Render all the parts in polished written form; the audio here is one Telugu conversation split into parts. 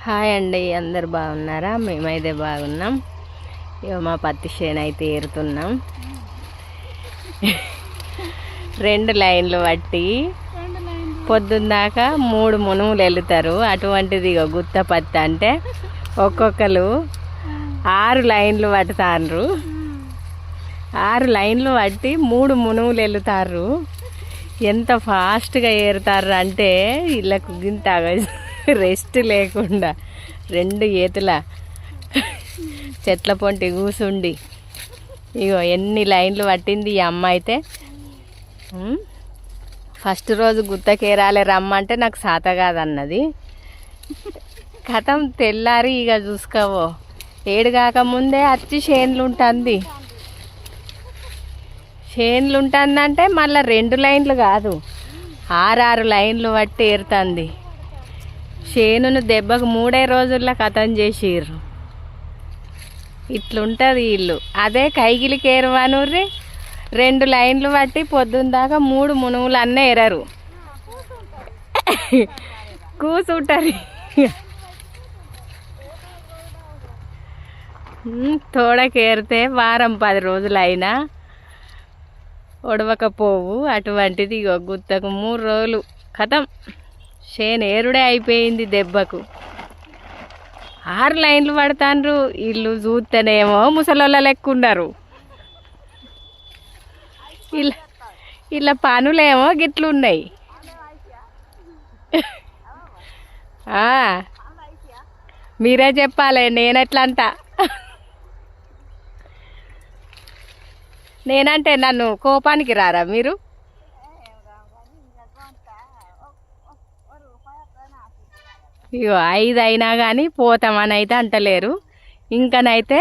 హాయ్ అండి, అందరు బాగున్నారా? మేమైతే బాగున్నాం. ఇక మా పత్తి చేను అయితే ఏరుతున్నాం. 2 లైన్లు బట్టి పొద్దున్నాక 3 మునుములు వెళ్తారు. అటువంటిది ఇక గుత్త పత్తి అంటే ఒక్కొక్కరు 6 లైన్లు పట్టుతారు. 6 లైన్లు బట్టి 3 మునుములు వెళ్తారు. ఎంత ఫాస్ట్గా ఏరుతారు అంటే వీళ్ళకు గింత రెస్ట్ లేకుండా 2 ఏతుల చెట్ల పొంటి కూసుండి ఇగో ఎన్ని లైన్లు పట్టింది ఈ అమ్మ అయితే. ఫస్ట్ రోజు గుత్తకేరాలే రమ్మంటే నాకు సాత కాదన్నది. కథం తెల్లారి ఇక చూసుకోవో 7 కాకముందే వచ్చి చేనులు ఉంటుంది. చేనులు ఉంటుందంటే మళ్ళీ 2 లైన్లు కాదు, 6 లైన్లు బట్టి ఏరుతుంది. చేనును దెబ్బకు 3 రోజుల్లో కథం చేసిర్రు. ఇట్లుంటుంది ఇల్లు. అదే కైగిలికి ఏరువానూర్రి 2 లైన్లు బట్టి పొద్దున్న దాకా 3 మునుములు అన్నీ ఎరరు కూసుంటారు. తోడకేరితే వారం 10 రోజులైనా ఒడవకపోవు. అటువంటిది ఇగో గుత్తకు 3 రోజులు కథం చేను ఏరుడే అయిపోయింది దెబ్బకు. 6 లైన్లు పడతాండ్రు. ఇల్లు చూస్తేనేమో ముసలోళ్ళ లెక్క ఉన్నారు. ఇలా పనులేమో గిట్లున్నాయి. మీరే చెప్పాలి, నేనెట్లంట. నేనంటే నన్ను కోపానికి రారా మీరు? ఇగో 5 అయినా కానీ పోతామని అయితే అంటలేరు. ఇంకనైతే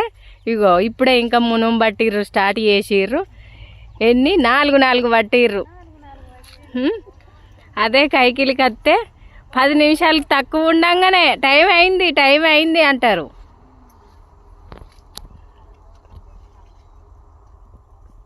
ఇగో ఇప్పుడే ఇంకా మునం పట్టిర్రు, స్టార్ట్ చేసిర్రు. ఎన్ని 4 పట్టిర్రు. అదే కైకిలికి వస్తే 10 నిమిషాలు తక్కువ ఉండంగానే టైం అయింది అంటారు.